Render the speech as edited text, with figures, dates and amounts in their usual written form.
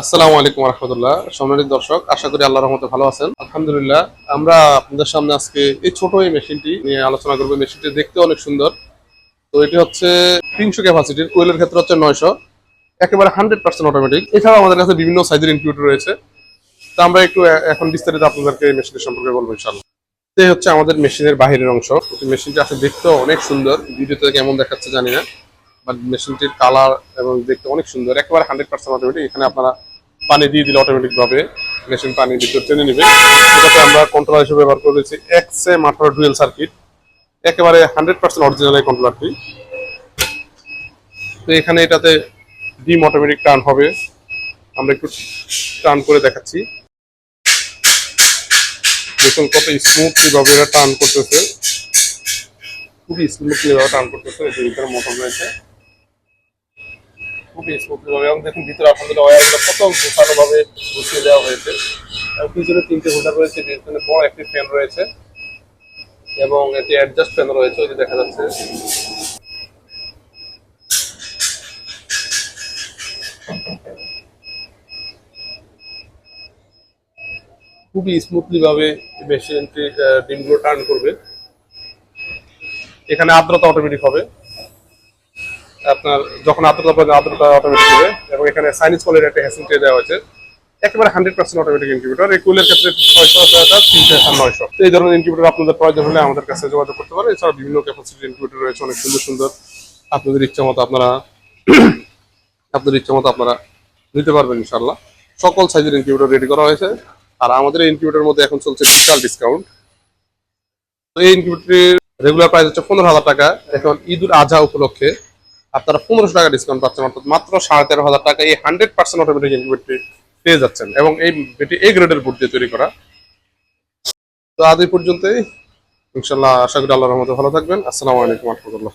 আসসালামু আলাইকুম রহমতুল্লাহ। সম্মানিত দর্শক, আশা করি আল্লাহর রহমতে ভালো আছেন। আলহামদুলিল্লাহ, আমরা আপনাদের সামনে আজকে এই ছোট এই মেশিনটি নিয়ে আলোচনা করবো। মেশিনটি দেখতে অনেক সুন্দর। তো এটি হচ্ছে 300 ক্যাপাসিটির, কোয়েলের ক্ষেত্রে হচ্ছে 900, একেবারে 100% অটোমেটিক। এছাড়াও আমাদের কাছে বিভিন্ন সাইজের ইনকিউবেটর রয়েছে। তো আমরা একটু এখন বিস্তারিত আপনাদেরকে এই মেশিনের সম্পর্কে বলবো ইনশাআল্লাহ। এই হচ্ছে আমাদের মেশিনের বাহিরের অংশ। মেশিনটি আসলে দেখতেও অনেক সুন্দর, ভিডিওতে কেমন দেখাচ্ছে জানি না, বাট মেশিনটির কালার এবং দেখতে অনেক সুন্দর, একেবারে 100% অটোমেটিক। এখানে আপনারা পানি দিয়ে দিলে অটোমেটিক ভাবে মেশিন পানি ভিতর টেনে নেবে। এটাতে আমরা কন্ট্রোলার হিসেবে ব্যবহার করেছি এক্সএ মাটার ডুয়েল সার্কিট, একেবারে 100% অরিজিনাল এই কন্ট্রোলারটি। তো এখানে এটাতে ডিম অটোমেটিক টার্ন হবে। আমরা একটু টার্ন করে দেখাচ্ছি, দেখুন কত স্মুথলি ভাবে এটা টার্ন করতেছে, খুবই স্মুথলি ভাবে টার্ন করতেছে। এই যে ভিতরে মোটর রয়েছে, খুবই স্মুথলি ভাবে। এবং দেখুন ভিতরে আলহামদুলিল্লাহ ওয়্যারগুলো কত গোছানো ভাবে গুছিয়ে দেওয়া হয়েছে। এবং পিছনে 3টে হোল্ডার রয়েছে, পিছনে বড় একটি ফ্যান রয়েছে এবং এটি অ্যাডজাস্ট ফ্যান রয়েছে, ওই যে দেখা যাচ্ছে। খুবই স্মুথলি ভাবে মেশিনটি ডিমগুলো টার্ন করবে। এখানে আর্দ্রতা অটোমেটিক হবে, আপনার যখন আর্দ্রতা পাবেন আর্দ্রতা অটোমেটিক হবে। এবং এখানে সাইনিজ কলের একটা হ্যাসিং ট্রে দেওয়া হয়েছে, একেবারে 100% অটোমেটিক ইনকিউবেটর। এই কুলের ক্ষেত্রে 600, 300, 900। এই ধরনের ইনকিউবেটর আপনাদের প্রয়োজন হলে আমাদের কাছে যোগাযোগ করতে পারেন। এছাড়া বিভিন্ন ক্যাপাসিটির ইনকিউবেটর রয়েছে, অনেক সুন্দর সুন্দর। আপনাদের ইচ্ছা মতো আপনারা নিতে পারবেন ইনশাল্লাহ। সকল সাইজের ইনকিউবেটর রেডি করা হয়েছে। আর আমাদের এই ইনকিউবেটরের মধ্যে এখন চলছে বিশাল ডিসকাউন্ট। তো এই ইনকিউবেটরের রেগুলার প্রাইস হচ্ছে 15,000 টাকা। এখন ঈদ উল আজহা উপলক্ষে আপনারা 1500 টাকা ডিসকাউন্ট পাচ্ছেন, অর্থাৎ মাত্র 13,500 টাকা এই 100% অটোমেটিক ইনকিউবেটরটি পেয়ে যাচ্ছেন। এবং এটি এ গ্রেডের বোর্ড দিয়ে তৈরি করা। তো আজ এই পর্যন্তই। ইনশাল্লাহ আশা করি আল্লাহর রহমতে ভালো থাকবেন। আসসালামু আলাইকুম ওয়া রাহমাতুল্লাহ।